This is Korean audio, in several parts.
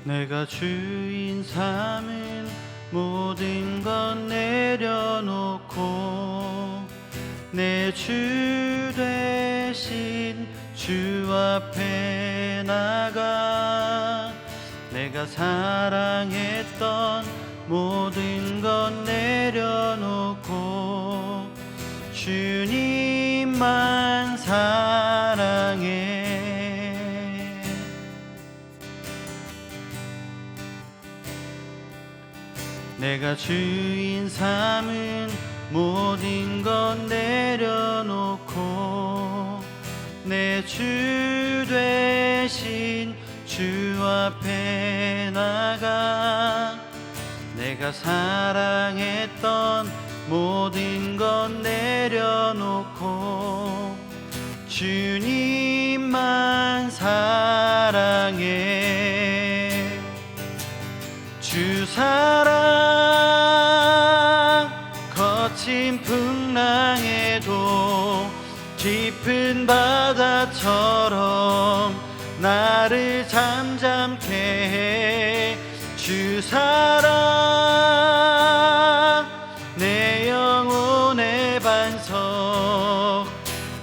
내가 주인 삼은 모든 건 내려놓고 내 주 되신 주 앞에 나가 내가 사랑했던 모든 건 내려놓고 주님만 사랑해. 내가 주인 삼은 모든 건 내려놓고 내 주 되신 주 앞에 나가 내가 사랑했던 모든 건 내려놓고 주님만 사랑해. 주 사랑 거친 풍랑에도 깊은 바다처럼 나를 잠잠케 해. 주 사랑 내 영혼의 반석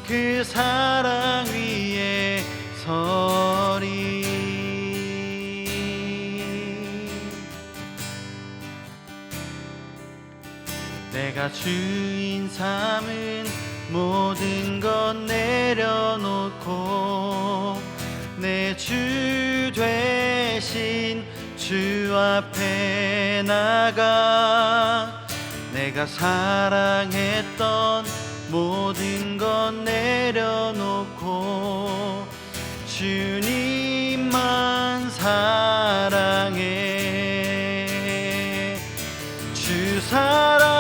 그 사랑 위에 서리. 내가 주인 삼은 모든 건 내려놓고 내 주 되신 주 앞에 나가 내가 사랑했던 모든 건 내려놓고 주님만 사랑해. 주 사랑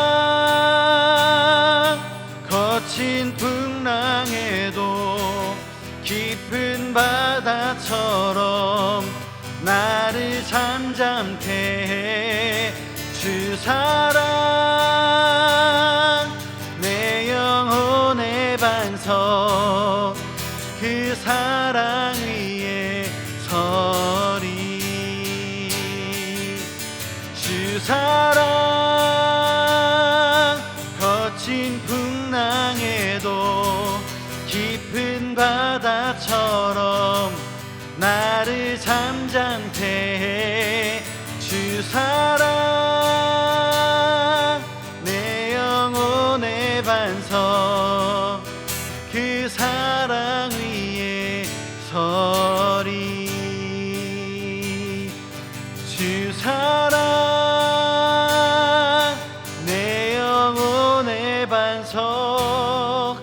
거친 풍랑에도 깊은 바다처럼 나를 잠잠케 해. 주 사랑 내 영혼의 반석 그 사랑 위에 서리. 주 사랑 거친 풍랑에도 깊은 바다처럼 나를 잠잠케 해. 주 사랑 내 영혼의 반석 그 사랑 위에 서리. 주 사랑 내 영혼의 반석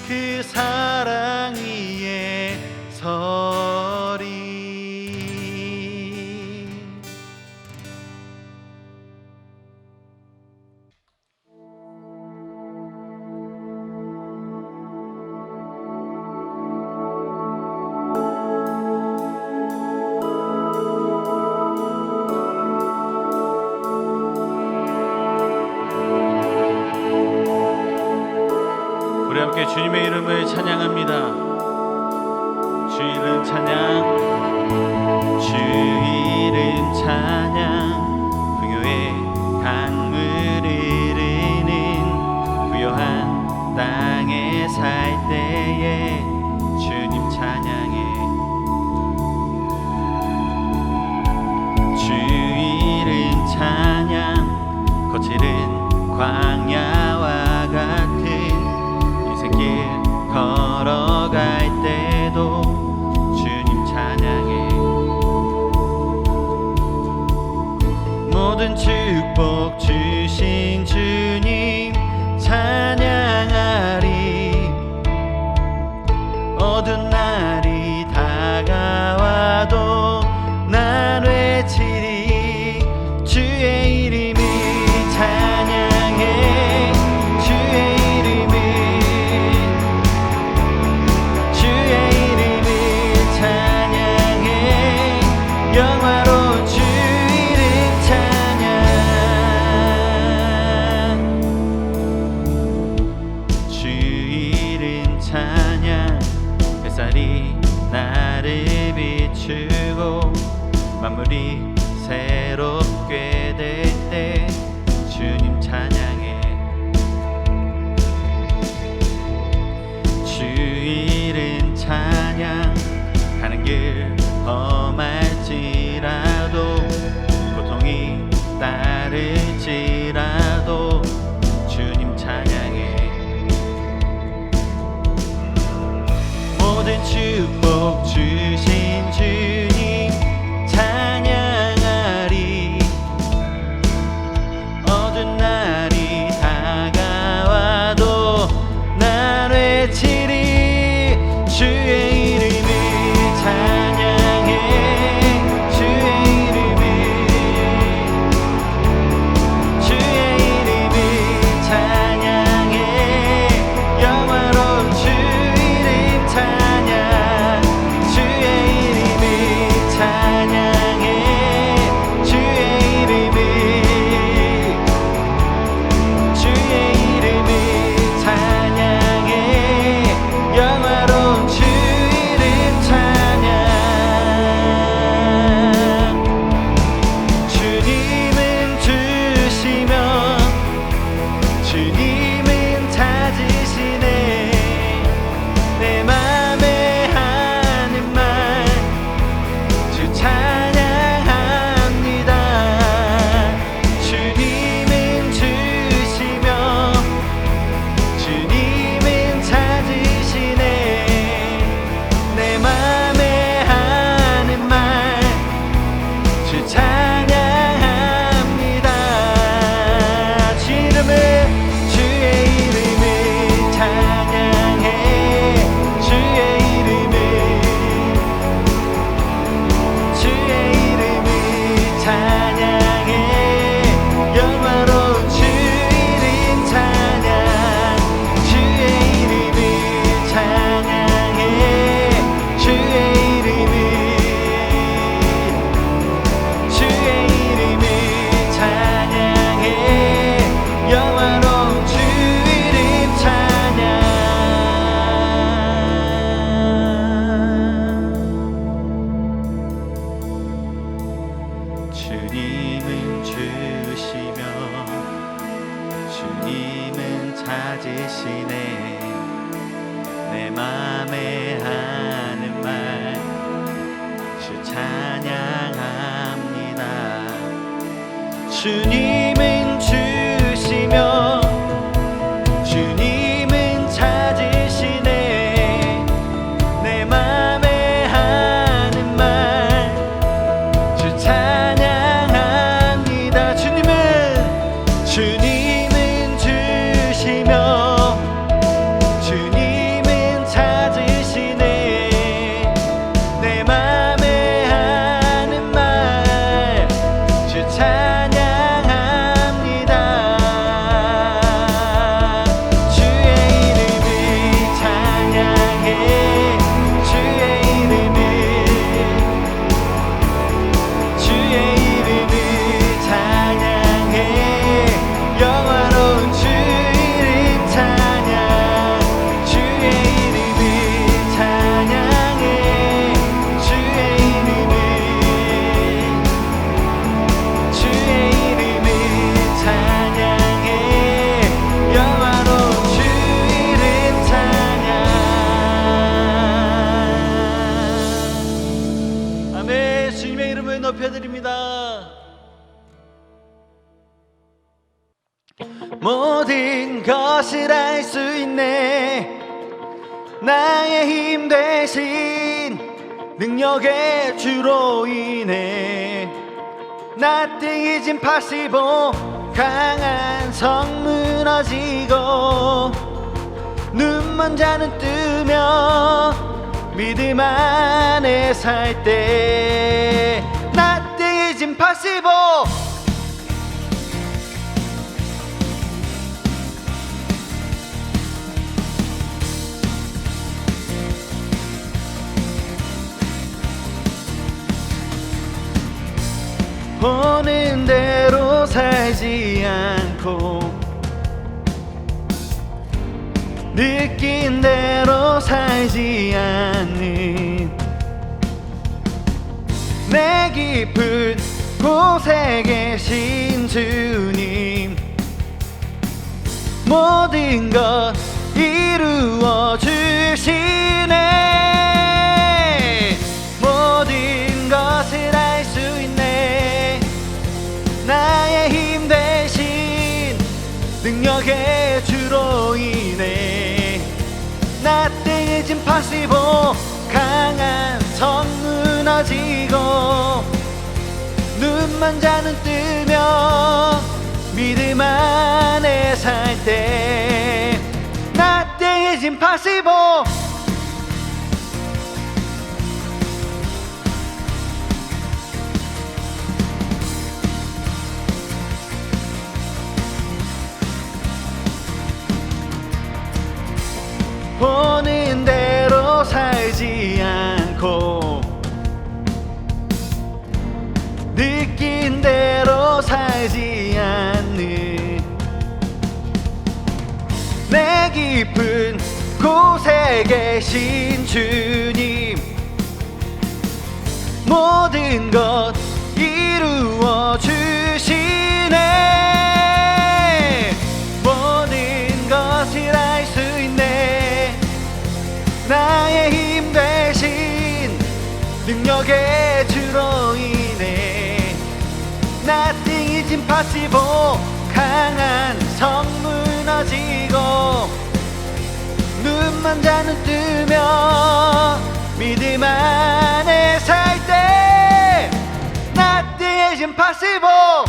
그 사랑 위에 서리. 우리 함께 주님의 이름을 찬양합니다. 주 이름 찬양, 주 이름 찬양. 풍요의 강물 흐르는 부요한 땅에 살 때에 주님 찬양해. 주 이름 찬양. 거칠은 광야와 같은 인생길 걸어갈 때도 주님 찬양해. 모든 축복 주신 주님 찬양하리. 어두운 날이 다가와도 난 외치리. 주의 이름을 찬양해. 주의 이름을 찬양해. 영화로운 주 이름 찬양. 만물이 새롭게 될 때 주님 찬양해. 주 이름 찬양하는 길 험할지라도 고통이 따를지라도 주님 찬양해. 모든 축복 주신 주님 찬양하리. 어두운 날이 다가와도 난 외치리. 주의 이름을 찬양해. 주의 이름을 찬양해. 영화로운 주 이름 찬양. 주의 이름을 찬양해. 주의 이름을 찬양해. 영화로운 주 이름 찬양. 주님은 주시며 주님은 찾으시네. 내 맘에 하는 말 주 찬양합니다. 주님은 주시며 주님은 찾으시네. 내 맘에 하는 말 주 찬양합니다. 주의 이름을 찬양해. 주의 이름을 찬양해. 영화로운 주 이름 찬양. 주의 이름을 찬양해. 주의 이름을 찬양해. 영화로운 주 이름 찬양. 주님은 주시며 주님은 찾으시네. 내 맘에 하는 말 주 찬양합니다. 주님은 주시며 주님은 찾으시네. 내 맘에 하는 말 주 찬양합니다. 주님은 주시며 주님은 찾으시네. 내 맘에 하는 말 주 찬양합니다. 주의 이름을 찬양해. 주의 이름을 찬양해. 영화로운 주 이름 찬양. 주의 이름을 찬양해. 주의 이름을 찬양해. 영화로운 주 이름 찬양. 아멘. 주님의 이름을 높여드립니다. 모든 것을 알 수 있네. 나의 힘 대신 능력의 주로 인해 Nothing is impossible. 강한 성 무너지고 눈먼 자는 뜨며 믿음 안에 살 때 Nothing is impossible. 보는 대로 살지 않고 느낀 대로 살지 않는 내 깊은 곳에 계신 주님, 모든 것 이루어 주시네. 모든 것을 할 수 있네. 나의 힘 대신 능력의 주로 인해 Nothing is impossible. 강한 성 무너지고 눈만 자는 뜨며 믿음 안에 살 때 Nothing is impossible. 보는 대로 살지 않고 느낀 대로 살지 않는 내 깊은 곳에 계신 주님, 모든 것 이루어 주시네. 모든 것을 할 수 있네. 나의 힘 대신 능력의 주로 인해 Nothing is impossible. 강한 성 무너지고 눈만 자는 뜨며 믿음 안에 살 때 Nothing is impossible.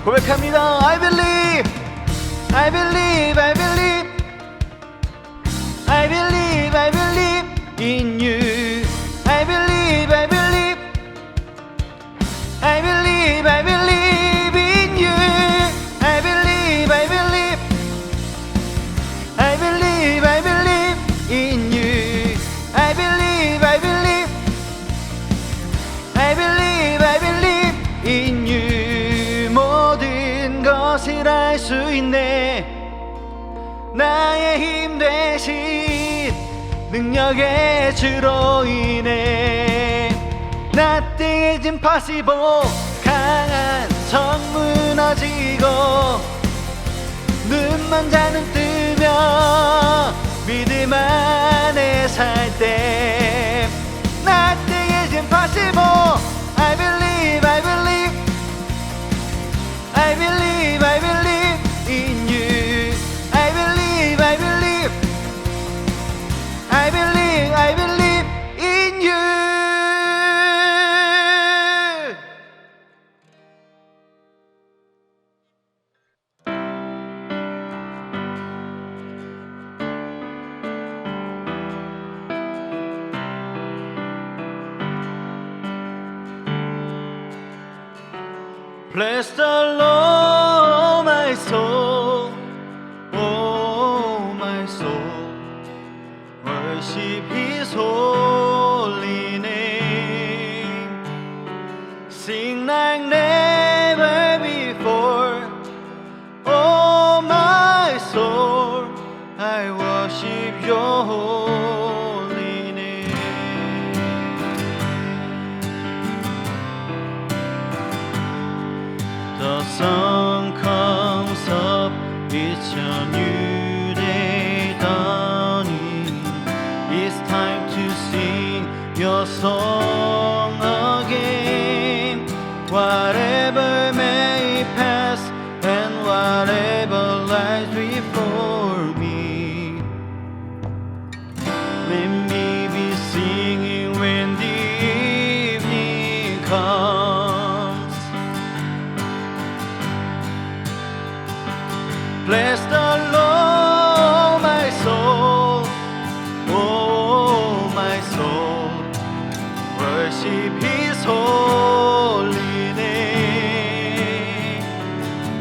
고백합니다. I believe, I believe, I believe, I believe, I believe in you. I believe, I believe, I believe, I believe in you. I believe, I believe, I believe, I believe in you. I believe, I believe, I believe, I believe in you. 모든 것을 할 수 있네. 나의 힘 대신 능력의 주로 인해 Nothing is impossible. 강한 성 무너지고 눈만 자는 뜨며 믿음 안에 살 때 Nothing is impossible. I believe, I believe, I believe, I believe in you. I believe, I believe, I believe, I believe in you. Bless the Lord, my soul, oh my soul, worship His holy name. Sing like never before, oh my soul, I worship Your holy name. The sun comes up, it's a new day dawning. It's time to sing Your song again. Whatever may pass and whatever lies before me, let me be singing when the evening comes. Bless the Lord, my soul, oh my soul, worship His holy name.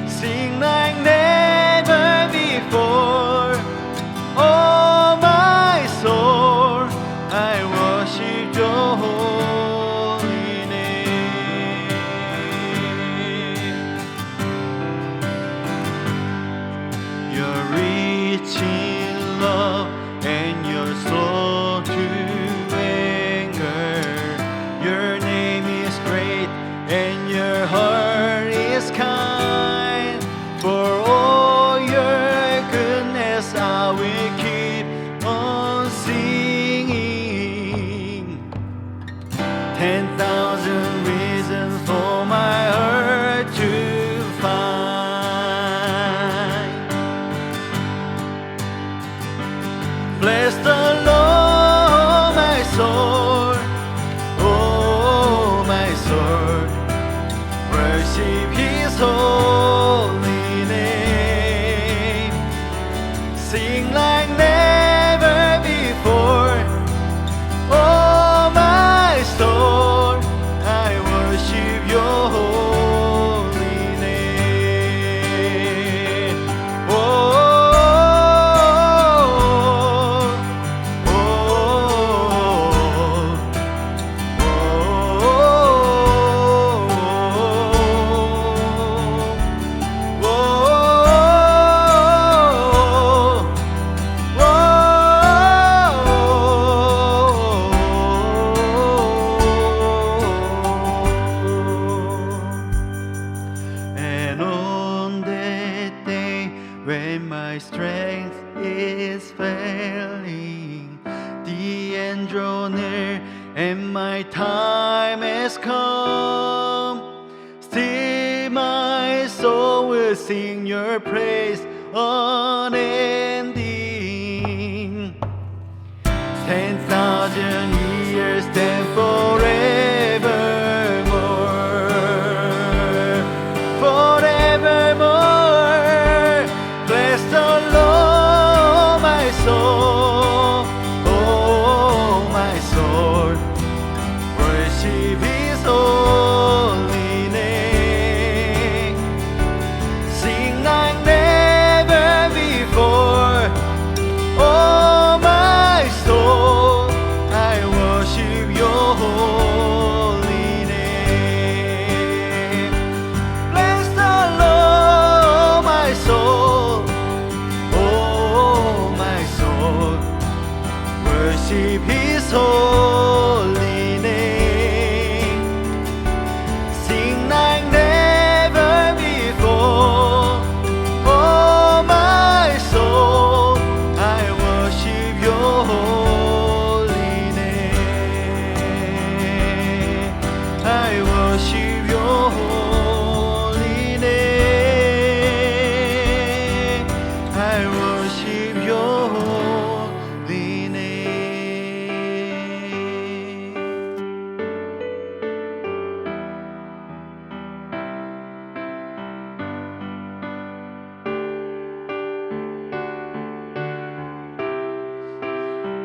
Sing like never before, oh my soul, I worship Your holy name. Bless the Lord, my soul. Oh, my soul. Worship His holy name. Sing like never before. Oh, my soul, I worship Your holy name. Oh, oh, and on that day when my strength is failing, the end draw near and my time has come, still my soul will sing Your praise unending. 10,000 years then forevermore, forevermore. Bless the Lord, my soul. Oh, my soul. Worship His holy name. Sing like never before. Oh, my soul, I worship Your holy name. Bless the Lord, my soul. Oh, my soul, worship His holy name. Sing like never before. Oh, my soul, I worship Your holy name. I worship Your holy name. I worship Your holy name.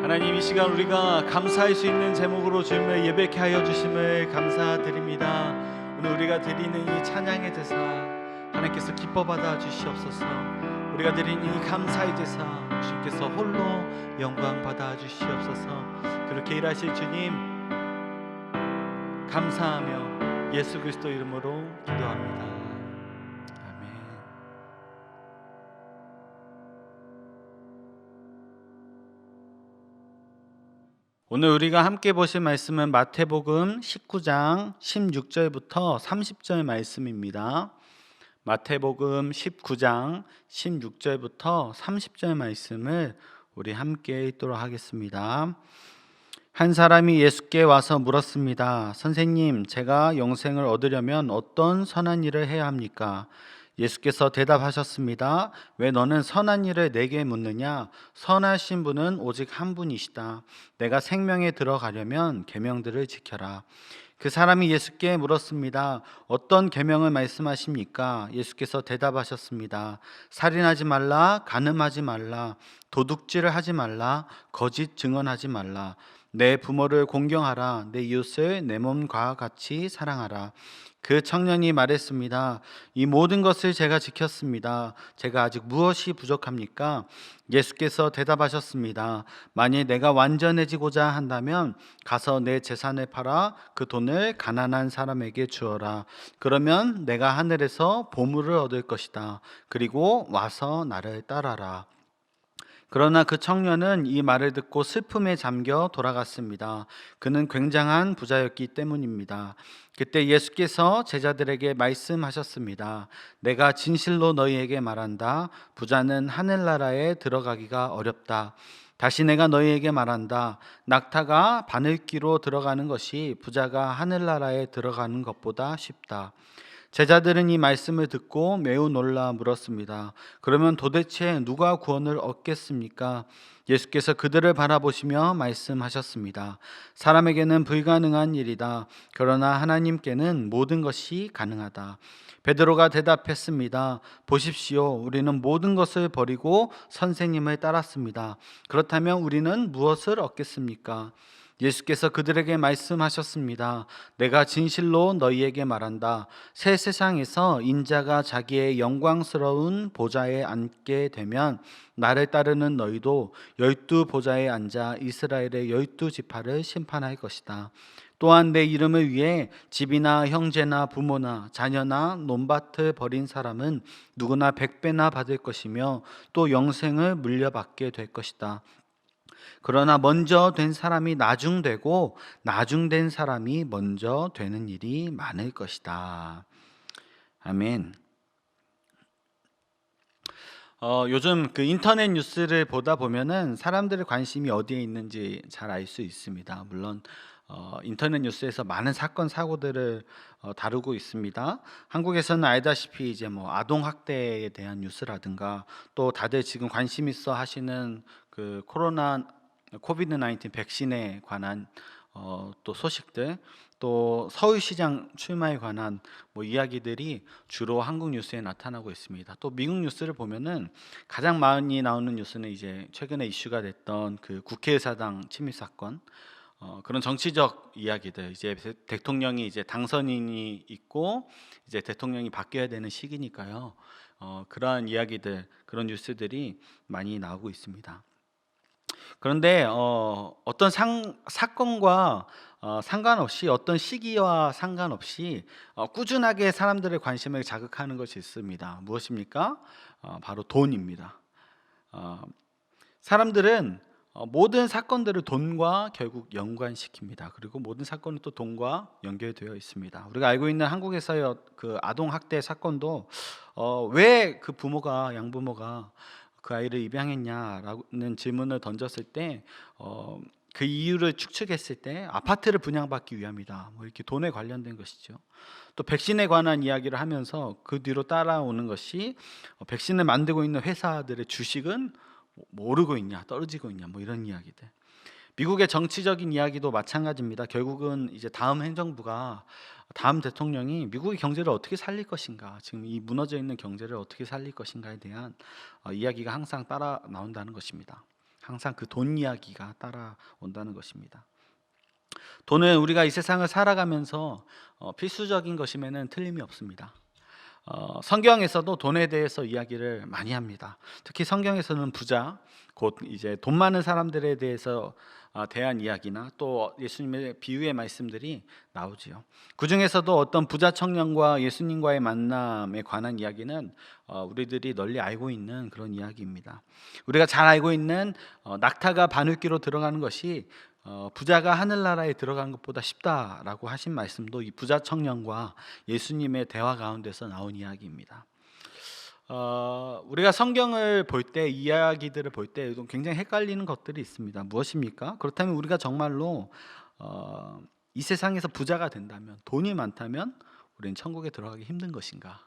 하나님, 이 시간 우리가 감사할 수 있는 제목으로 주님을 예배케 하여 주심을 감사드립니다. 오늘 우리가 드리는 이 찬양의 제사 하나님께서 기뻐 받아 주시옵소서. 우리가 드리는 이 감사의 제사 주님께서 홀로 영광 받아 주시옵소서. 그렇게 일하실 주님 감사하며 예수 그리스도 이름으로 기도합니다. 아멘. 오늘 우리가 함께 보실 말씀은 마태복음 19장 16절부터 30절 말씀입니다. 마태복음 19장 16절부터 30절 말씀을 우리 함께 읽도록 하겠습니다. 한 사람이 예수께 와서 물었습니다. 선생님, 제가 영생을 얻으려면 어떤 선한 일을 해야 합니까? 예수께서 대답하셨습니다. 왜 너는 선한 일을 내게 묻느냐? 선하신 분은 오직 한 분이시다. 내가 생명에 들어가려면 계명들을 지켜라. 그 사람이 예수께 물었습니다. 어떤 계명을 말씀하십니까? 예수께서 대답하셨습니다. 살인하지 말라, 간음하지 말라, 도둑질을 하지 말라, 거짓 증언하지 말라, 내 부모를 공경하라, 내 이웃을 내 몸과 같이 사랑하라. 그 청년이 말했습니다. 이 모든 것을 제가 지켰습니다. 제가 아직 무엇이 부족합니까? 예수께서 대답하셨습니다. 만일 내가 완전해지고자 한다면 가서 내 재산을 팔아 그 돈을 가난한 사람에게 주어라. 그러면 내가 하늘에서 보물을 얻을 것이다. 그리고 와서 나를 따라라. 그러나 그 청년은 이 말을 듣고 슬픔에 잠겨 돌아갔습니다. 그는 굉장한 부자였기 때문입니다. 그때 예수께서 제자들에게 말씀하셨습니다. 내가 진실로 너희에게 말한다. 부자는 하늘나라에 들어가기가 어렵다. 다시 내가 너희에게 말한다. 낙타가 바늘귀로 들어가는 것이 부자가 하늘나라에 들어가는 것보다 쉽다. 제자들은 이 말씀을 듣고 매우 놀라 물었습니다. 그러면 도대체 누가 구원을 얻겠습니까? 예수께서 그들을 바라보시며 말씀하셨습니다. 사람에게는 불가능한 일이다. 그러나 하나님께는 모든 것이 가능하다. 베드로가 대답했습니다. 보십시오. 우리는 모든 것을 버리고 선생님을 따랐습니다. 그렇다면 우리는 무엇을 얻겠습니까? 예수께서 그들에게 말씀하셨습니다. 내가 진실로 너희에게 말한다. 새 세상에서 인자가 자기의 영광스러운 보좌에 앉게 되면 나를 따르는 너희도 12보좌에 앉아 이스라엘의 12지파를 심판할 것이다. 또한 내 이름을 위해 집이나 형제나 부모나 자녀나 논밭을 버린 사람은 누구나 100배나 받을 것이며 또 영생을 물려받게 될 것이다. 그러나 먼저 된 사람이 나중되고 나중된 사람이 먼저 되는 일이 많을 것이다. 아멘. 요즘 그 인터넷 뉴스를 보다 보면은 사람들의 관심이 어디에 있는지 잘 알 수 있습니다. 물론 인터넷 뉴스에서 많은 사건 사고들을 다루고 있습니다. 한국에서는 알다시피 이제 뭐 아동 학대에 대한 뉴스라든가 또 다들 지금 관심 있어 하시는 그 코비드 19 백신에 관한 또 소식들, 또 서울시장 출마에 관한 뭐 이야기들이 주로 한국 뉴스에 나타나고 있습니다. 또 미국 뉴스를 보면은 가장 많이 나오는 뉴스는 이제 최근에 이슈가 됐던 그 국회의사당 침입 사건, 그런 정치적 이야기들, 이제 대통령이 이제 당선인이 있고 이제 대통령이 바뀌어야 되는 시기니까요. 그러한 이야기들, 그런 뉴스들이 많이 나오고 있습니다. 그런데 어떤 사건과 상관없이, 어떤 시기와 상관없이 꾸준하게 사람들의 관심을 자극하는 것이 있습니다. 무엇입니까? 바로 돈입니다. 사람들은 모든 사건들을 돈과 결국 연관시킵니다. 그리고 모든 사건은 또 돈과 연결되어 있습니다. 우리가 알고 있는 한국에서의 그 아동 학대 사건도 왜 그 양부모가 그 아이를 입양했냐라는 질문을 던졌을 때 그 이유를 추측했을 때 아파트를 분양받기 위함이다. 뭐 이렇게 돈에 관련된 것이죠. 또 백신에 관한 이야기를 하면서 그 뒤로 따라오는 것이 백신을 만들고 있는 회사들의 주식은 뭐 오르고 있냐, 떨어지고 있냐, 뭐 이런 이야기들. 미국의 정치적인 이야기도 마찬가지입니다. 결국은 이제 다음 행정부가, 다음 대통령이 미국의 경제를 어떻게 살릴 것인가, 지금 이 무너져 있는 경제를 어떻게 살릴 것인가에 대한 이야기가 항상 따라 나온다는 것입니다. 항상 그 돈 이야기가 따라온다는 것입니다. 돈은 우리가 이 세상을 살아가면서 필수적인 것임에는 틀림이 없습니다. 성경에서도 돈에 대해서 이야기를 많이 합니다. 특히 성경에서는 부자, 곧 이제 돈 많은 사람들에 대해서 대한 이야기나 또 예수님의 비유의 말씀들이 나오지요. 그 중에서도 어떤 부자 청년과 예수님과의 만남에 관한 이야기는 우리들이 널리 알고 있는 그런 이야기입니다. 우리가 잘 알고 있는 낙타가 바늘귀로 들어가는 것이 부자가 하늘나라에 들어가는 것보다 쉽다라고 하신 말씀도 이 부자 청년과 예수님의 대화 가운데서 나온 이야기입니다. 우리가 성경을 볼 때, 이야기들을 볼 때 굉장히 헷갈리는 것들이 있습니다. 무엇입니까? 그렇다면 우리가 정말로 이 세상에서 부자가 된다면, 돈이 많다면 우리는 천국에 들어가기 힘든 것인가?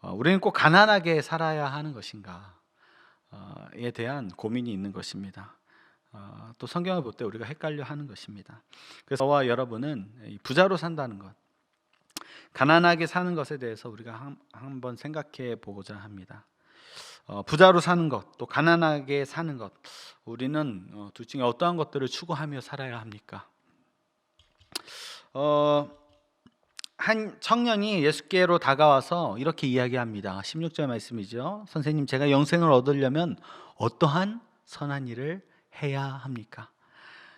우리는 꼭 가난하게 살아야 하는 것인가? 에 대한 고민이 있는 것입니다. 또 성경을 볼 때 우리가 헷갈려 하는 것입니다. 그래서 저와 여러분은 부자로 산다는 것, 가난하게 사는 것에 대해서 우리가 한번 생각해 보고자 합니다. 부자로 사는 것, 또 가난하게 사는 것, 우리는 둘 중에 어떠한 것들을 추구하며 살아야 합니까? 한 청년이 예수께로 다가와서 이렇게 이야기합니다. 16절 말씀이죠. 선생님, 제가 영생을 얻으려면 어떠한 선한 일을 해야 합니까?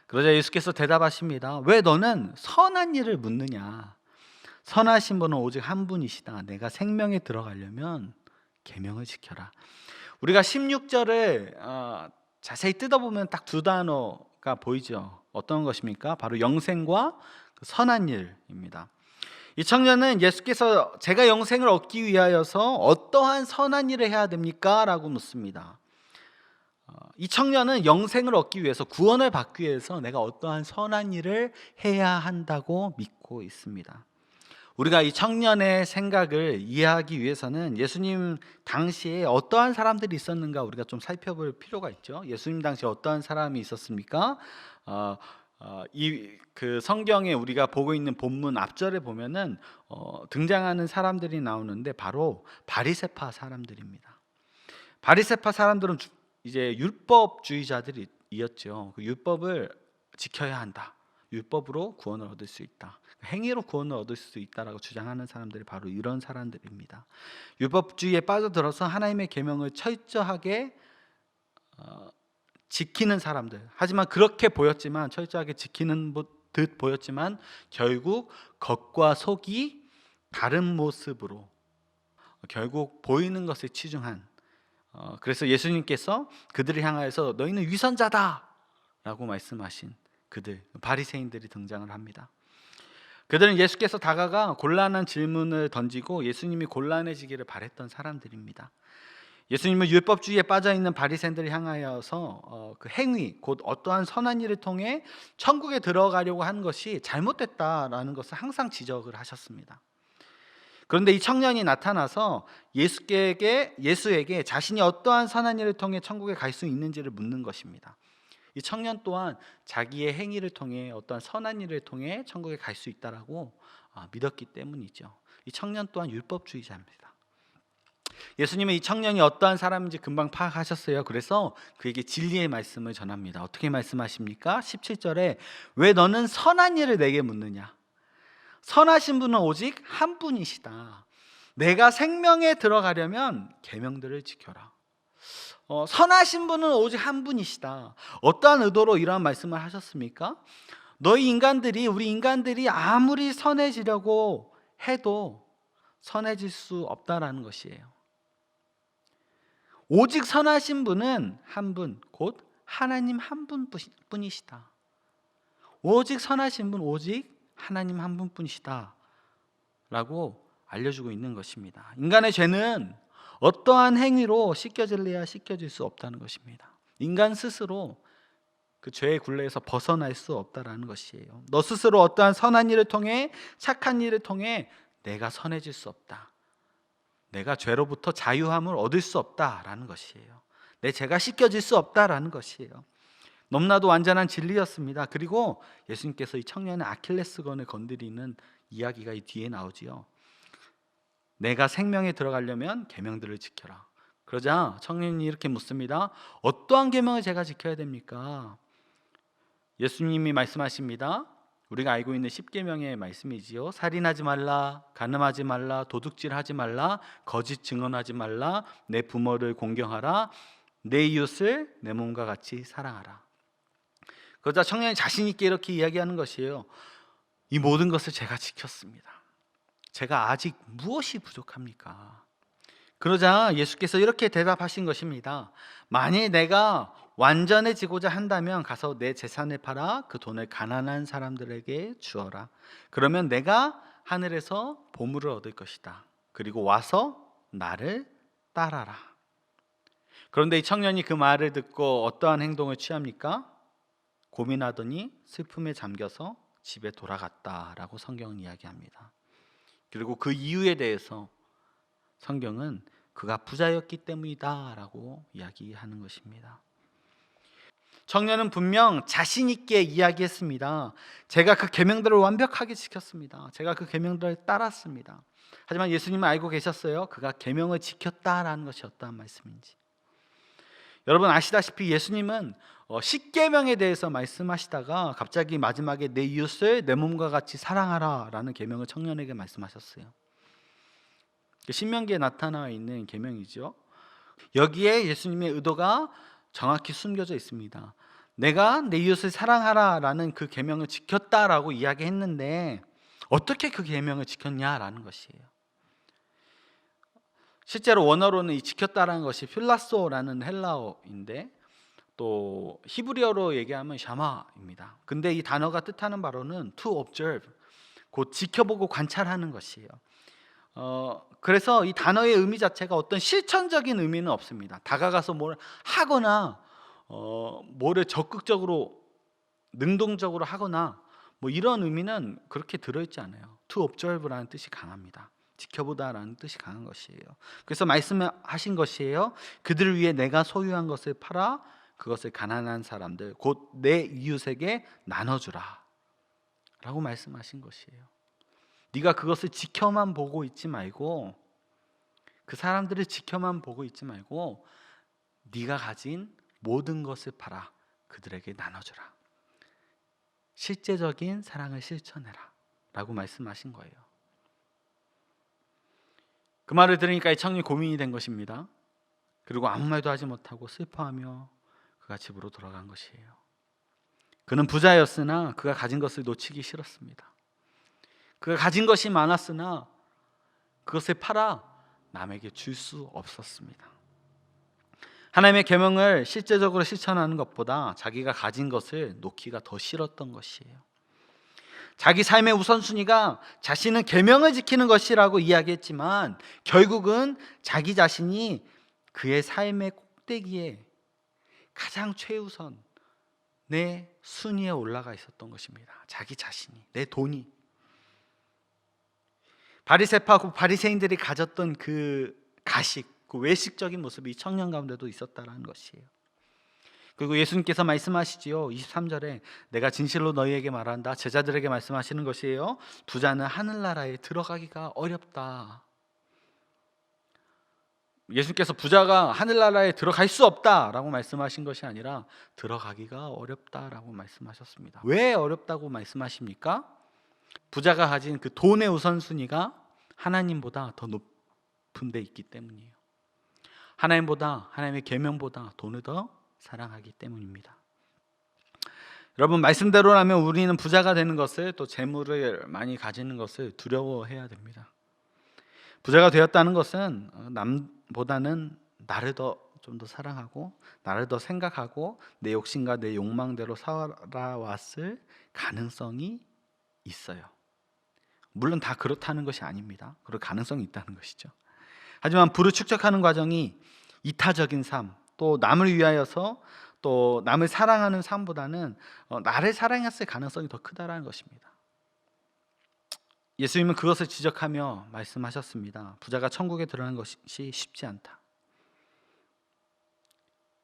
그러자 예수께서 대답하십니다. 왜 너는 선한 일을 묻느냐? 선하신 분은 오직 한 분이시다. 내가 생명에 들어가려면 계명을 지켜라. 우리가 16절을 자세히 뜯어보면 딱 두 단어가 보이죠. 어떤 것입니까? 바로 영생과 선한 일입니다. 이 청년은 예수께서 제가 영생을 얻기 위하여서 어떠한 선한 일을 해야 됩니까? 라고 묻습니다. 이 청년은 영생을 얻기 위해서, 구원을 받기 위해서 내가 어떠한 선한 일을 해야 한다고 믿고 있습니다. 우리가 이 청년의 생각을 이해하기 위해서는 예수님 당시에 어떠한 사람들이 있었는가 우리가 좀 살펴볼 필요가 있죠. 예수님 당시에 어떠한 사람이 있었습니까? 이 그 성경에 우리가 보고 있는 본문 앞절에 보면은 등장하는 사람들이 나오는데 바로 바리새파 사람들입니다. 바리새파 사람들은 이제 율법주의자들이었죠. 그 율법을 지켜야 한다. 율법으로 구원을 얻을 수 있다. 행위로 구원을 얻을 수 있다라고 주장하는 사람들이 바로 이런 사람들입니다. 율법주의에 빠져들어서 하나님의 계명을 철저하게 지키는 사람들. 하지만 그렇게 보였지만, 철저하게 지키는 듯 보였지만 결국 겉과 속이 다른 모습으로 결국 보이는 것에 치중한, 그래서 예수님께서 그들을 향하여서 너희는 위선자다 라고 말씀하신 그들, 바리새인들이 등장을 합니다. 그들은 예수께서 다가가 곤란한 질문을 던지고 예수님이 곤란해지기를 바랬던 사람들입니다. 예수님은 율법주의에 빠져있는 바리새인들을 향하여서 그 행위, 곧 어떠한 선한 일을 통해 천국에 들어가려고 하는 것이 잘못됐다라는 것을 항상 지적을 하셨습니다. 그런데 이 청년이 나타나서 예수에게 자신이 어떠한 선한 일을 통해 천국에 갈 수 있는지를 묻는 것입니다. 이 청년 또한 자기의 행위를 통해 어떠한 선한 일을 통해 천국에 갈 수 있다라고 믿었기 때문이죠. 이 청년 또한 율법주의자입니다. 예수님은 이 청년이 어떠한 사람인지 금방 파악하셨어요. 그래서 그에게 진리의 말씀을 전합니다. 어떻게 말씀하십니까? 17절에 왜 너는 선한 일을 내게 묻느냐? 선하신 분은 오직 한 분이시다. 내가 생명에 들어가려면 계명들을 지켜라. 선하신 분은 오직 한 분이시다. 어떠한 의도로 이러한 말씀을 하셨습니까? 우리 인간들이 아무리 선해지려고 해도 선해질 수 없다라는 것이에요. 오직 선하신 분은 한 분, 곧 하나님 한 분뿐이시다. 오직 선하신 분, 오직 하나님 한 분뿐이시다 라고 알려주고 있는 것입니다. 인간의 죄는 어떠한 행위로 씻겨질래야 씻겨질 수 없다는 것입니다. 인간 스스로 그 죄의 굴레에서 벗어날 수 없다라는 것이에요. 너 스스로 어떠한 선한 일을 통해, 착한 일을 통해 내가 선해질 수 없다. 내가 죄로부터 자유함을 얻을 수 없다라는 것이에요. 내 죄가 씻겨질 수 없다라는 것이에요. 너무나도 완전한 진리였습니다. 그리고 예수님께서 이 청년의 아킬레스건을 건드리는 이야기가 이 뒤에 나오지요. 내가 생명에 들어가려면 계명들을 지켜라. 그러자 청년이 이렇게 묻습니다. 어떠한 계명을 제가 지켜야 됩니까? 예수님이 말씀하십니다. 우리가 알고 있는 10계명의 말씀이지요. 살인하지 말라, 간음하지 말라, 도둑질하지 말라, 거짓 증언하지 말라, 내 부모를 공경하라, 내 이웃을 내 몸과 같이 사랑하라. 그러자 청년이 자신 있게 이렇게 이야기하는 것이에요. 이 모든 것을 제가 지켰습니다. 제가 아직 무엇이 부족합니까? 그러자 예수께서 이렇게 대답하신 것입니다. 만일 내가 완전해지고자 한다면 가서 내 재산을 팔아 그 돈을 가난한 사람들에게 주어라. 그러면 내가 하늘에서 보물을 얻을 것이다. 그리고 와서 나를 따라라. 그런데 이 청년이 그 말을 듣고 어떠한 행동을 취합니까? 고민하더니 슬픔에 잠겨서 집에 돌아갔다라고 성경은 이야기합니다. 그리고 그 이유에 대해서 성경은 그가 부자였기 때문이다 라고 이야기하는 것입니다. 청년은 분명 자신 있게 이야기했습니다. 제가 그 계명들을 완벽하게 지켰습니다. 제가 그 계명들을 따랐습니다. 하지만 예수님은 알고 계셨어요. 그가 계명을 지켰다라는 것이 어떠한 말씀인지. 여러분 아시다시피 예수님은 10계명에 대해서 말씀하시다가 갑자기 마지막에 내 이웃을 내 몸과 같이 사랑하라 라는 계명을 청년에게 말씀하셨어요. 신명기에 나타나 있는 계명이죠. 여기에 예수님의 의도가 정확히 숨겨져 있습니다. 내가 내 이웃을 사랑하라 라는 그 계명을 지켰다라고 이야기했는데 어떻게 그 계명을 지켰냐라는 것이에요. 실제로 원어로는 이 지켰다라는 것이 필라소라는 헬라어인데 또 히브리어로 얘기하면 샤마입니다. 근데 이 단어가 뜻하는 바로는 to observe, 곧 지켜보고 관찰하는 것이에요. 그래서 이 단어의 의미 자체가 어떤 실천적인 의미는 없습니다. 다가가서 뭘 하거나 뭐를 적극적으로 능동적으로 하거나 뭐 이런 의미는 그렇게 들어있지 않아요. To observe라는 뜻이 강합니다. 지켜보다라는 뜻이 강한 것이에요. 그래서 말씀하신 것이에요. 그들을 위해 내가 소유한 것을 팔아 그것을 가난한 사람들 곧 내 이웃에게 나눠주라 라고 말씀하신 것이에요. 네가 그것을 지켜만 보고 있지 말고, 그 사람들을 지켜만 보고 있지 말고 네가 가진 모든 것을 팔아 그들에게 나눠주라. 실제적인 사랑을 실천해라 라고 말씀하신 거예요. 그 말을 들으니까 이 청년이 고민이 된 것입니다. 그리고 아무 말도 하지 못하고 슬퍼하며 그가 집으로 돌아간 것이에요. 그는 부자였으나 그가 가진 것을 놓치기 싫었습니다. 그가 가진 것이 많았으나 그것을 팔아 남에게 줄 수 없었습니다. 하나님의 계명을 실제적으로 실천하는 것보다 자기가 가진 것을 놓기가 더 싫었던 것이에요. 자기 삶의 우선순위가 자신은 계명을 지키는 것이라고 이야기했지만 결국은 자기 자신이 그의 삶의 꼭대기에 가장 최우선 내 순위에 올라가 있었던 것입니다. 자기 자신이, 내 돈이. 바리새파고 바리새인들이 가졌던 그 가식, 그 외식적인 모습이 이 청년 가운데도 있었다는 것이에요. 그리고 예수님께서 말씀하시지요. 23절에 내가 진실로 너희에게 말한다. 제자들에게 말씀하시는 것이에요. 부자는 하늘나라에 들어가기가 어렵다. 예수님께서 부자가 하늘나라에 들어갈 수 없다라고 말씀하신 것이 아니라 들어가기가 어렵다라고 말씀하셨습니다. 왜 어렵다고 말씀하십니까? 부자가 가진 그 돈의 우선순위가 하나님보다 더 높은 데 있기 때문이에요. 하나님보다, 하나님의 계명보다 돈을 더 사랑하기 때문입니다. 여러분, 말씀대로라면 우리는 부자가 되는 것을, 또 재물을 많이 가지는 것을 두려워해야 됩니다. 부자가 되었다는 것은 남보다는 나를 좀 더 사랑하고 나를 더 생각하고 내 욕심과 내 욕망대로 살아왔을 가능성이 있어요. 물론 다 그렇다는 것이 아닙니다. 그럴 가능성이 있다는 것이죠. 하지만 부를 축적하는 과정이 이타적인 삶, 또 남을 위하여서 또 남을 사랑하는 삶보다는 나를 사랑했을 가능성이 더 크다라는 것입니다. 예수님은 그것을 지적하며 말씀하셨습니다. 부자가 천국에 들어가는 것이 쉽지 않다.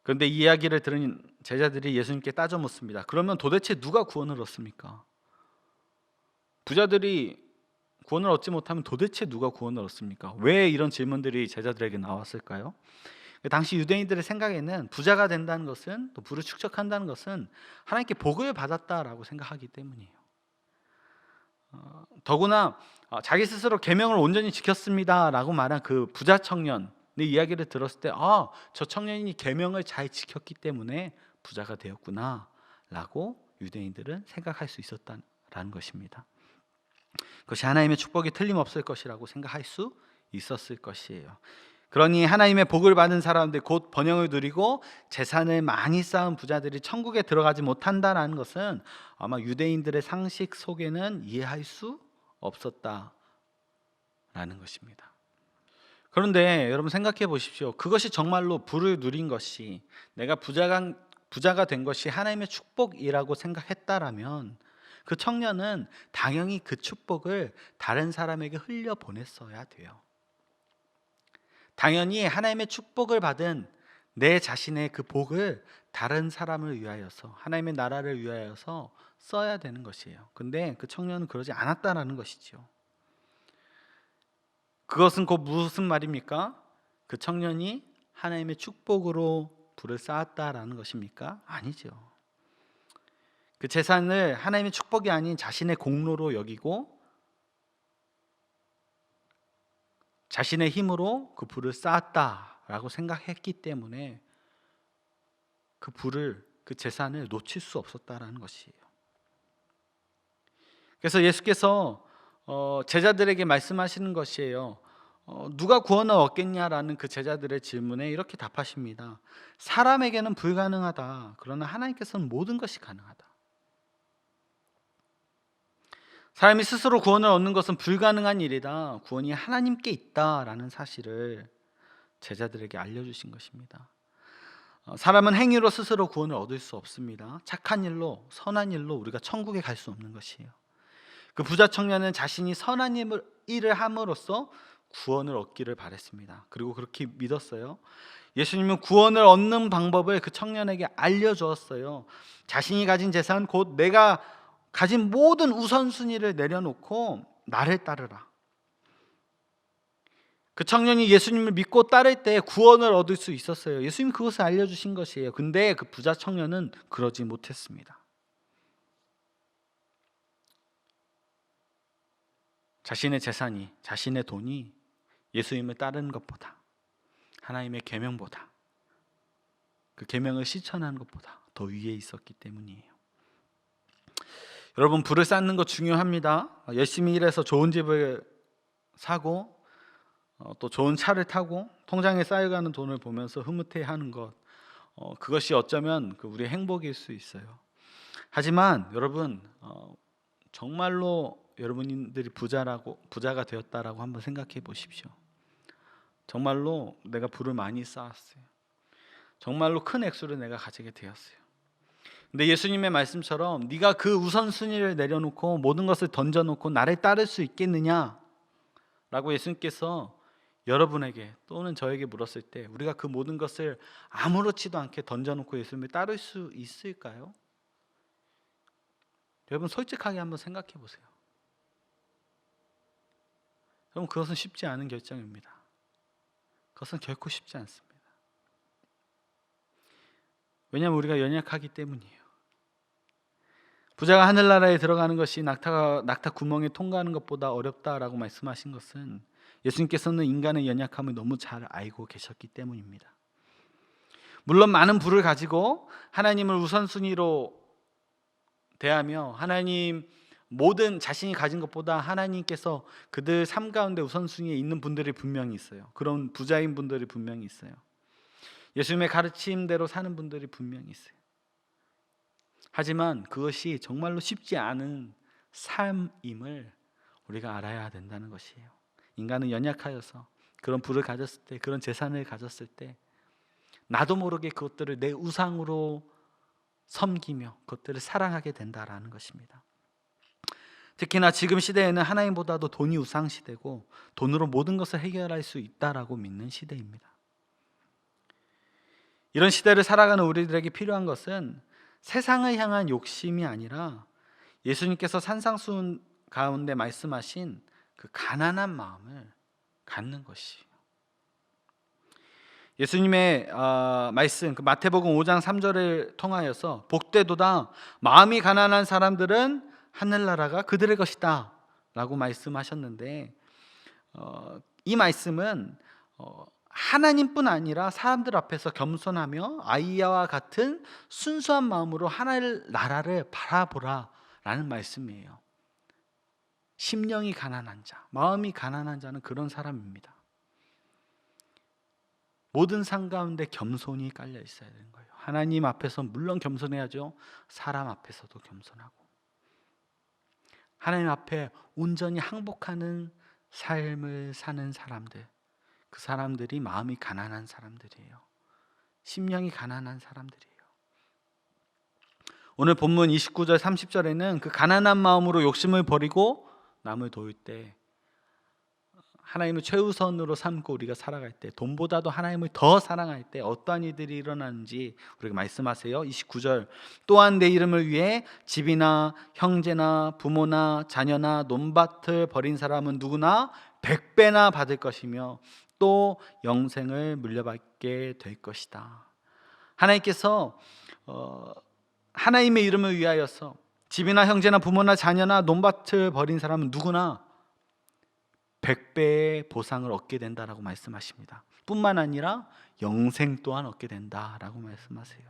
그런데 이 이야기를 들은 제자들이 예수님께 따져 묻습니다. 그러면 도대체 누가 구원을 얻습니까? 부자들이 구원을 얻지 못하면 도대체 누가 구원을 얻습니까? 왜 이런 질문들이 제자들에게 나왔을까요? 당시 유대인들의 생각에는 부자가 된다는 것은, 또 부를 축적한다는 것은 하나님께 복을 받았다라고 생각하기 때문이에요. 더구나 자기 스스로 계명을 온전히 지켰습니다라고 말한 그 부자 청년의 이야기를 들었을 때, 저 청년이 계명을 잘 지켰기 때문에 부자가 되었구나라고 유대인들은 생각할 수 있었다라는 것입니다. 그것이 하나님의 축복이 틀림없을 것이라고 생각할 수 있었을 것이에요. 그러니 하나님의 복을 받은 사람들, 곧 번영을 누리고 재산을 많이 쌓은 부자들이 천국에 들어가지 못한다는 것은 아마 유대인들의 상식 속에는 이해할 수 없었다라는 것입니다. 그런데 여러분 생각해 보십시오. 그것이 정말로 부를 누린 것이, 내가 부자가 된 것이 하나님의 축복이라고 생각했다라면 그 청년은 당연히 그 축복을 다른 사람에게 흘려보냈어야 돼요. 당연히 하나님의 축복을 받은 내 자신의 그 복을 다른 사람을 위하여서, 하나님의 나라를 위하여서 써야 되는 것이에요. 근데 그 청년은 그러지 않았다라는 것이죠. 그것은 곧 무슨 말입니까? 그 청년이 하나님의 축복으로 부를 쌓았다라는 것입니까? 아니죠. 그 재산을 하나님의 축복이 아닌 자신의 공로로 여기고 자신의 힘으로 그 부를 쌓았다라고 생각했기 때문에 그 부를, 그 재산을 놓칠 수 없었다라는 것이에요. 그래서 예수께서 제자들에게 말씀하시는 것이에요. 누가 구원을 얻겠냐라는 그 제자들의 질문에 이렇게 답하십니다. 사람에게는 불가능하다. 그러나 하나님께서는 모든 것이 가능하다. 사람이 스스로 구원을 얻는 것은 불가능한 일이다. 구원이 하나님께 있다라는 사실을 제자들에게 알려주신 것입니다. 사람은 행위로 스스로 구원을 얻을 수 없습니다. 착한 일로, 선한 일로 우리가 천국에 갈 수 없는 것이에요. 그 부자 청년은 자신이 선한 일을 함으로써 구원을 얻기를 바랬습니다. 그리고 그렇게 믿었어요. 예수님은 구원을 얻는 방법을 그 청년에게 알려주었어요. 자신이 가진 재산, 곧 내가 가진 모든 우선순위를 내려놓고 나를 따르라. 그 청년이 예수님을 믿고 따를 때 구원을 얻을 수 있었어요. 예수님이 그것을 알려주신 것이에요. 근데 그 부자 청년은 그러지 못했습니다. 자신의 재산이, 자신의 돈이 예수님을 따르는 것보다, 하나님의 계명보다, 그 계명을 실천하는 것보다 더 위에 있었기 때문이에요. 여러분, 부를 쌓는 거 중요합니다. 열심히 일해서 좋은 집을 사고 또 좋은 차를 타고 통장에 쌓여가는 돈을 보면서 흐뭇해하는 것, 그것이 어쩌면 우리의 행복일 수 있어요. 하지만 여러분, 정말로 여러분들이 부자가 되었다라고 한번 생각해 보십시오. 정말로 내가 부를 많이 쌓았어요. 정말로 큰 액수를 내가 가지게 되었어요. 근데 예수님의 말씀처럼 네가 그 우선순위를 내려놓고 모든 것을 던져놓고 나를 따를 수 있겠느냐 라고 예수님께서 여러분에게 또는 저에게 물었을 때 우리가 그 모든 것을 아무렇지도 않게 던져놓고 예수님을 따를 수 있을까요? 여러분, 솔직하게 한번 생각해 보세요. 여러분, 그것은 쉽지 않은 결정입니다. 그것은 결코 쉽지 않습니다. 왜냐하면 우리가 연약하기 때문이에요. 부자가 하늘나라에 들어가는 것이 낙타 구멍에 통과하는 것보다 어렵다라고 말씀하신 것은 예수님께서는 인간의 연약함을 너무 잘 알고 계셨기 때문입니다. 물론 많은 부를 가지고 하나님을 우선순위로 대하며 하나님 모든 자신이 가진 것보다 하나님께서 그들 삶 가운데 우선순위에 있는 분들이 분명히 있어요. 그런 부자인 분들이 분명히 있어요. 예수님의 가르침대로 사는 분들이 분명히 있어요. 하지만 그것이 정말로 쉽지 않은 삶임을 우리가 알아야 된다는 것이에요. 인간은 연약하여서 그런 부를 가졌을 때, 그런 재산을 가졌을 때 나도 모르게 그것들을 내 우상으로 섬기며 그것들을 사랑하게 된다라는 것입니다. 특히나 지금 시대에는 하나님보다도 돈이 우상 시대고 돈으로 모든 것을 해결할 수 있다라고 믿는 시대입니다. 이런 시대를 살아가는 우리들에게 필요한 것은 세상을 향한 욕심이 아니라 예수님께서 산상수훈 가운데 말씀하신 그 가난한 마음을 갖는 것이에요. 예수님의 말씀, 그 마태복음 5장 3절을 통하여서 복되도다 마음이 가난한 사람들은 하늘나라가 그들의 것이다 라고 말씀하셨는데, 이 말씀은 하나님뿐 아니라 사람들 앞에서 겸손하며 아이와 같은 순수한 마음으로 하늘나라를 바라보라 라는 말씀이에요. 심령이 가난한 자, 마음이 가난한 자는 그런 사람입니다. 모든 상 가운데 겸손이 깔려 있어야 되는 거예요. 하나님 앞에서 물론 겸손해야죠. 사람 앞에서도 겸손하고 하나님 앞에 온전히 항복하는 삶을 사는 사람들, 그 사람들이 마음이 가난한 사람들이에요. 심령이 가난한 사람들이에요. 오늘 본문 29절 30절에는 그 가난한 마음으로 욕심을 버리고 남을 도울 때, 하나님을 최우선으로 삼고 우리가 살아갈 때, 돈보다도 하나님을 더 사랑할 때 어떠한 일들이 일어나는지 우리가 말씀하세요. 29절, 또한 내 이름을 위해 집이나 형제나 부모나 자녀나 논밭을 버린 사람은 누구나 100배나 받을 것이며 또 영생을 물려받게 될 것이다. 하나님께서 하나님의 이름을 위하여서 집이나 형제나 부모나 자녀나 논밭을 버린 사람은 누구나 100배의 보상을 얻게 된다라고 말씀하십니다. 뿐만 아니라 영생 또한 얻게 된다라고 말씀하세요.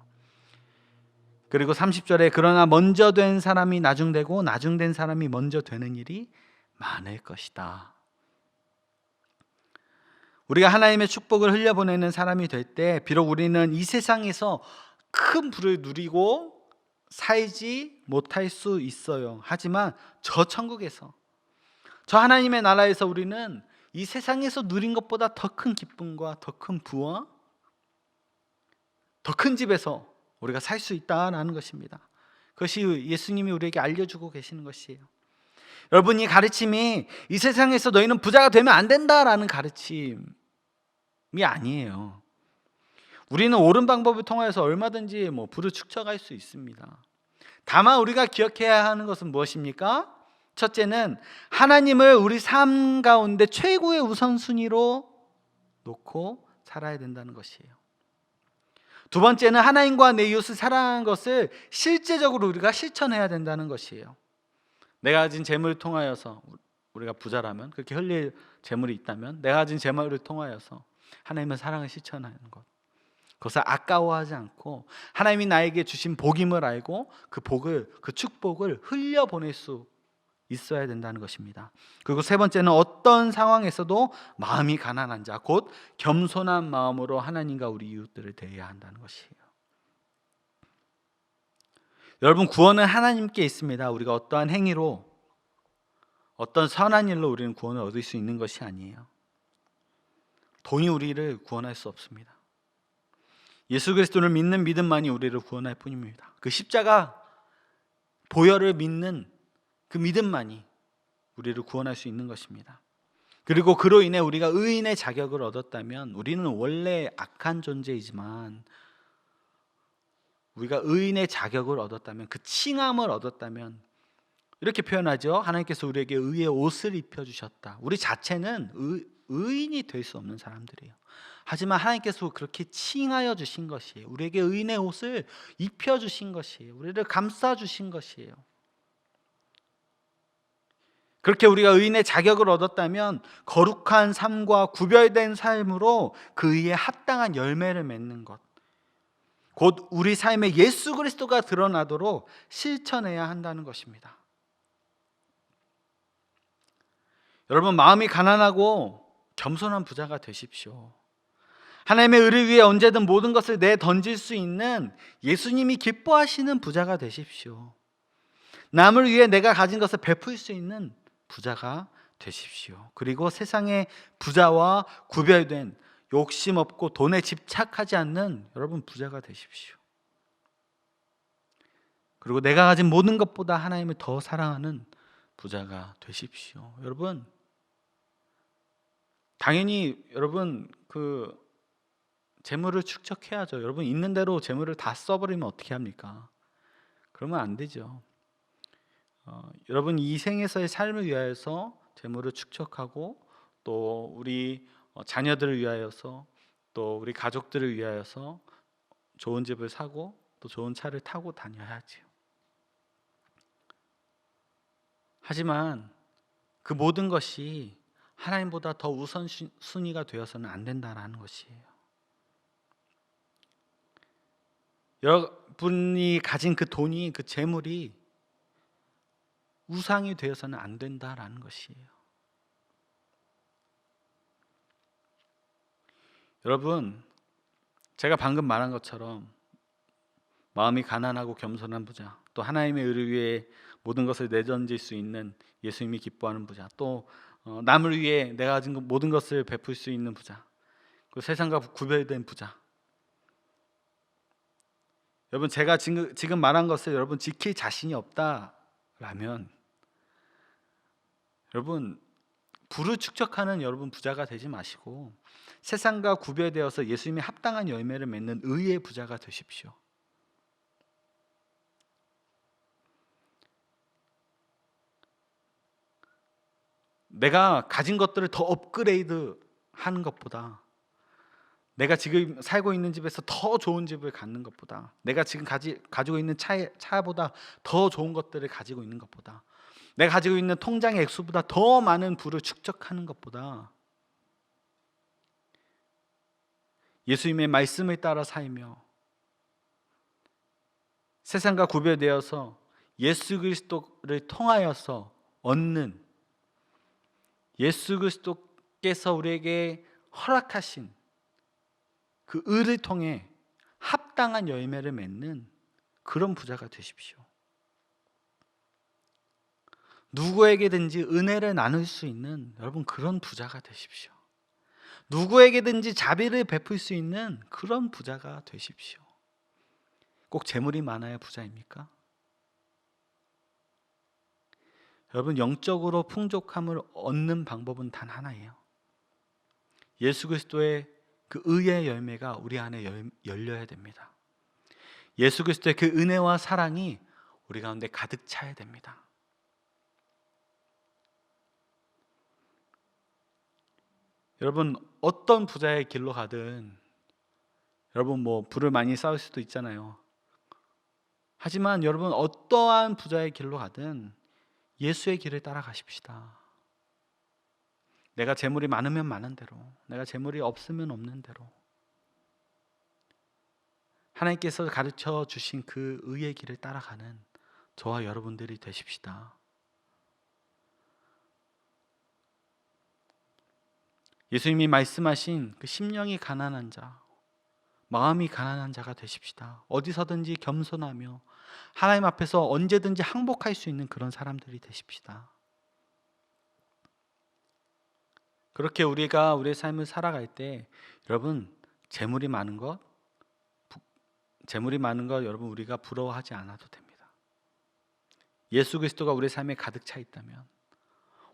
그리고 30절에 그러나 먼저 된 사람이 나중되고 나중된 사람이 먼저 되는 일이 많을 것이다. 우리가 하나님의 축복을 흘려보내는 사람이 될 때 비록 우리는 이 세상에서 큰 부를 누리고 살지 못할 수 있어요. 하지만 저 천국에서, 저 하나님의 나라에서 우리는 이 세상에서 누린 것보다 더 큰 기쁨과 더 큰 부와 더 큰 집에서 우리가 살 수 있다라는 것입니다. 그것이 예수님이 우리에게 알려주고 계시는 것이에요. 여러분, 이 가르침이 이 세상에서 너희는 부자가 되면 안 된다라는 가르침이 아니에요. 우리는 옳은 방법을 통하여서 얼마든지 부를 축적할 수 있습니다. 다만 우리가 기억해야 하는 것은 무엇입니까? 첫째는 하나님을 우리 삶 가운데 최고의 우선순위로 놓고 살아야 된다는 것이에요. 두 번째는 하나님과 내 이웃을 사랑하는 것을 실제적으로 우리가 실천해야 된다는 것이에요. 내가 가진 재물을 통하여서, 우리가 부자라면, 그렇게 흘릴 재물이 있다면 내가 가진 재물을 통하여서 하나님의 사랑을 실천하는 것, 그것을 아까워하지 않고 하나님이 나에게 주신 복임을 알고 그 복을, 그 축복을 흘려보낼 수 있어야 된다는 것입니다. 그리고 세 번째는 어떤 상황에서도 마음이 가난한 자, 곧 겸손한 마음으로 하나님과 우리 이웃들을 대해야 한다는 것이에요. 여러분, 구원은 하나님께 있습니다. 우리가 어떠한 행위로, 어떤 선한 일로 우리는 구원을 얻을 수 있는 것이 아니에요. 돈이 우리를 구원할 수 없습니다. 예수 그리스도를 믿는 믿음만이 우리를 구원할 뿐입니다. 그 십자가 보혈을 믿는 그 믿음만이 우리를 구원할 수 있는 것입니다. 그리고 그로 인해 우리가 의인의 자격을 얻었다면, 우리는 원래 악한 존재이지만 우리가 의인의 자격을 얻었다면, 그 칭함을 얻었다면, 이렇게 표현하죠. 하나님께서 우리에게 의의 옷을 입혀주셨다. 우리 자체는 의인이 될 수 없는 사람들이에요. 하지만 하나님께서 그렇게 칭하여 주신 것이에요. 우리에게 의인의 옷을 입혀주신 것이에요. 우리를 감싸주신 것이에요. 그렇게 우리가 의인의 자격을 얻었다면 거룩한 삶과 구별된 삶으로 그 의에 합당한 열매를 맺는 것, 곧 우리 삶에 예수 그리스도가 드러나도록 실천해야 한다는 것입니다. 여러분, 마음이 가난하고 겸손한 부자가 되십시오. 하나님의 의를 위해 언제든 모든 것을 내던질 수 있는 예수님이 기뻐하시는 부자가 되십시오. 남을 위해 내가 가진 것을 베풀 수 있는 부자가 되십시오. 그리고 세상의 부자와 구별된, 욕심 없고 돈에 집착하지 않는 여러분 부자가 되십시오. 그리고 내가 가진 모든 것보다 하나님을 더 사랑하는 부자가 되십시오. 여러분, 당연히 여러분 재물을 축적해야죠. 여러분, 있는 대로 재물을 다 써버리면 어떻게 합니까? 그러면 안 되죠. 여러분, 이 생에서의 삶을 위하여서 재물을 축적하고, 또 우리 자녀들을 위하여서, 또 우리 가족들을 위하여서 좋은 집을 사고 또 좋은 차를 타고 다녀야지요. 하지만 그 모든 것이 하나님보다 더 우선순위가 되어서는 안 된다는 것이에요. 여러분이 가진 그 돈이, 그 재물이 우상이 되어서는 안 된다라는 것이에요. 여러분, 제가 방금 말한 것처럼 마음이 가난하고 겸손한 부자, 또 하나님의 의를 위해 모든 것을 내던질 수 있는 예수님이 기뻐하는 부자, 또 남을 위해 내가 가진 모든 것을 베풀 수 있는 부자, 그 세상과 구별된 부자. 여러분, 제가 지금 말한 것을 여러분 지킬 자신이 없다라면, 여러분 부를 축적하는 여러분 부자가 되지 마시고 세상과 구별되어서 예수님이 합당한 열매를 맺는 의의 부자가 되십시오. 내가 가진 것들을 더 업그레이드 하는 것보다, 내가 지금 살고 있는 집에서 더 좋은 집을 갖는 것보다, 내가 지금 가지고 있는 차보다 더 좋은 것들을 가지고 있는 것보다, 내가 가지고 있는 통장의 액수보다 더 많은 부를 축적하는 것보다 예수님의 말씀을 따라 살며 세상과 구별되어서 예수 그리스도를 통하여서 얻는, 예수 그리스도께서 우리에게 허락하신 그 의를 통해 합당한 열매를 맺는 그런 부자가 되십시오. 누구에게든지 은혜를 나눌 수 있는 여러분 그런 부자가 되십시오. 누구에게든지 자비를 베풀 수 있는 그런 부자가 되십시오. 꼭 재물이 많아야 부자입니까? 여러분, 영적으로 풍족함을 얻는 방법은 단 하나예요. 예수 그리스도의 그 의의 열매가 우리 안에 열려야 됩니다. 예수 그리스도의 그 은혜와 사랑이 우리 가운데 가득 차야 됩니다. 여러분, 어떤 부자의 길로 가든 여러분 부를 많이 쌓을 수도 있잖아요. 하지만 여러분, 어떠한 부자의 길로 가든 예수의 길을 따라가십시다. 내가 재물이 많으면 많은 대로, 내가 재물이 없으면 없는 대로 하나님께서 가르쳐 주신 그 의의 길을 따라가는 저와 여러분들이 되십시다. 예수님이 말씀하신 그 심령이 가난한 자, 마음이 가난한 자가 되십시다. 어디서든지 겸손하며 하나님 앞에서 언제든지 항복할 수 있는 그런 사람들이 되십시다. 그렇게 우리가 우리의 삶을 살아갈 때 여러분, 재물이 많은 것 여러분, 우리가 부러워하지 않아도 됩니다. 예수 그리스도가 우리의 삶에 가득 차 있다면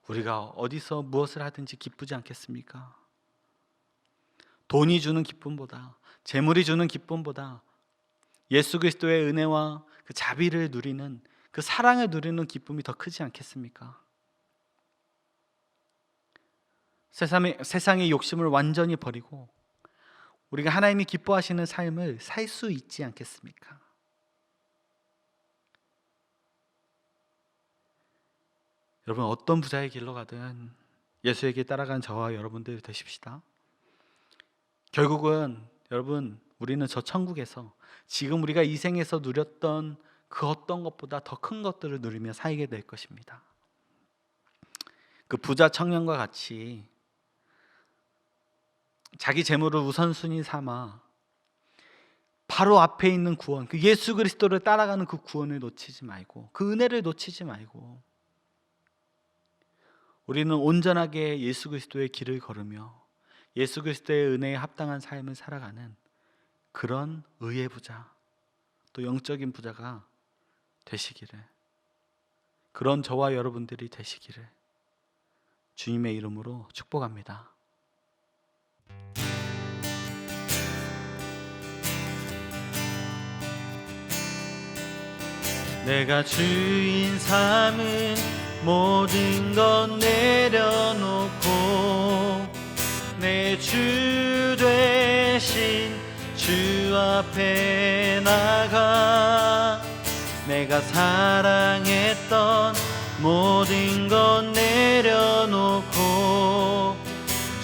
우리가 어디서 무엇을 하든지 기쁘지 않겠습니까? 돈이 주는 기쁨보다, 재물이 주는 기쁨보다 예수 그리스도의 은혜와 그 자비를 누리는, 그 사랑을 누리는 기쁨이 더 크지 않겠습니까? 세상의 욕심을 완전히 버리고 우리가 하나님이 기뻐하시는 삶을 살 수 있지 않겠습니까? 여러분, 어떤 부자의 길로 가든 예수에게 따라간 저와 여러분들 되십시다. 결국은 여러분, 우리는 저 천국에서 지금 우리가 이 생에서 누렸던 그 어떤 것보다 더 큰 것들을 누리며 살게 될 것입니다. 그 부자 청년과 같이 자기 재물을 우선순위 삼아 바로 앞에 있는 구원, 그 예수 그리스도를 따라가는 그 구원을 놓치지 말고, 그 은혜를 놓치지 말고 우리는 온전하게 예수 그리스도의 길을 걸으며 예수 그리스도의 은혜에 합당한 삶을 살아가는 그런 의의 부자, 또 영적인 부자가 되시기를, 그런 저와 여러분들이 되시기를 주님의 이름으로 축복합니다. 내가 주인 삼은 모든 것 내려놓고 내 주 되신 주 앞에 나가 내가 사랑했던 모든 것 내려놓고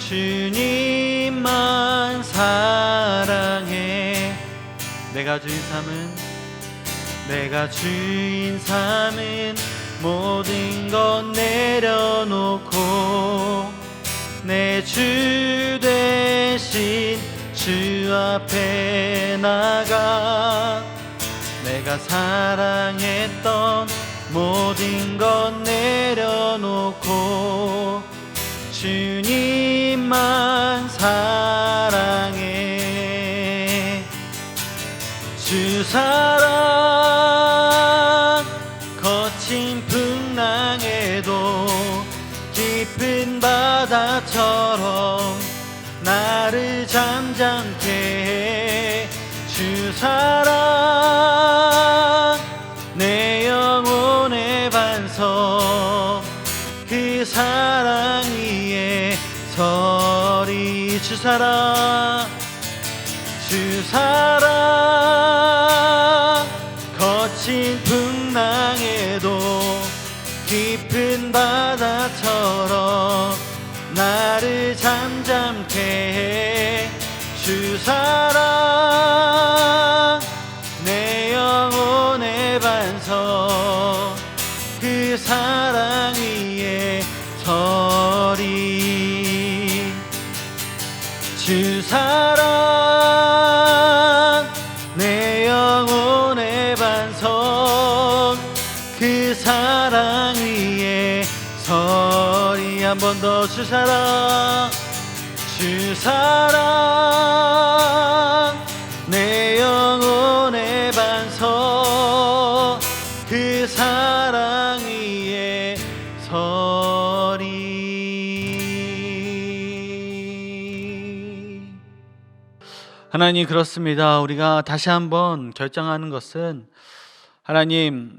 주님만 사랑해. 내가 주인 삼은 모든 것 내려놓고 내 주 대신 주 앞에 나가 내가 사랑했던 모든 것 내려놓고 주님만 사랑해. 주 사랑 거친 풍랑에도 깊은 바다처럼 나를 잠잠케 해. 주 사랑 내 영혼의 반석 그 사랑 위에 서리. 주 사랑 거친 풍랑에도 깊은 바다처럼 나를 잠잠케 해. 주 사랑 내 영혼의 반석 그 사랑 위에 서리. 주 사랑 내 영혼의 반석 그 사랑 위에 서리. 한 번 더. 주 사랑 내 영혼의 반석 찬양하면서 그 사랑 위에 서리. 하나님, 그렇습니다. 우리가 다시 한번 결정하는 것은, 하나님,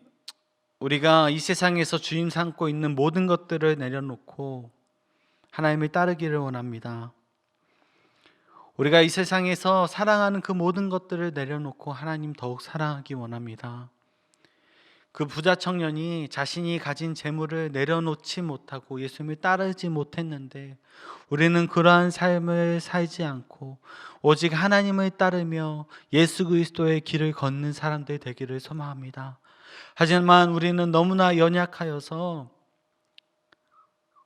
우리가 이 세상에서 주인 삼고 있는 모든 것들을 내려놓고 하나님을 따르기를 원합니다. 우리가 이 세상에서 사랑하는 그 모든 것들을 내려놓고 하나님 더욱 사랑하기 원합니다. 그 부자 청년이 자신이 가진 재물을 내려놓지 못하고 예수님을 따르지 못했는데, 우리는 그러한 삶을 살지 않고 오직 하나님을 따르며 예수 그리스도의 길을 걷는 사람들 되기를 소망합니다. 하지만 우리는 너무나 연약하여서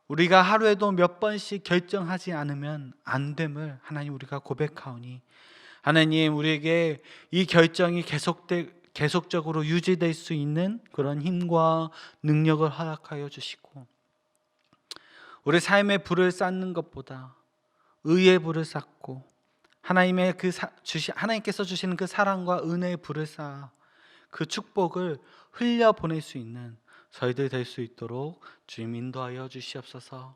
우리가 하루에도 몇 번씩 결정하지 않으면 안 됨을 하나님 우리가 고백하오니, 하나님 우리에게 이 결정이 계속적으로 유지될 수 있는 그런 힘과 능력을 허락하여 주시고, 우리 삶의 불을 쌓는 것보다 의의 불을 쌓고 하나님께서 주시는 그 사랑과 은혜의 불을 쌓아 그 축복을 흘려 보낼 수 있는 저희들 될 수 있도록 주님 인도하여 주시옵소서.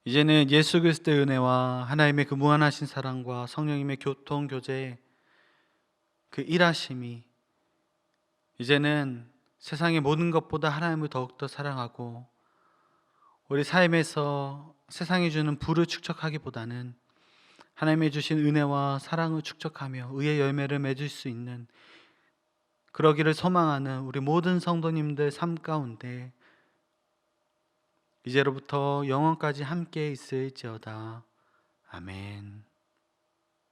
이제는 예수 그리스도의 은혜와 하나님의 그 무한하신 사랑과 성령님의 교통 교제, 그 일하심이 이제는 세상의 모든 것보다 하나님을 더욱더 사랑하고, 우리 삶에서 세상이 주는 불을 축적하기보다는 하나님이 주신 은혜와 사랑을 축적하며 의의 열매를 맺을 수 있는, 그러기를 소망하는 우리 모든 성도님들 삶 가운데 이제로부터 영원까지 함께 있을지어다. 아멘.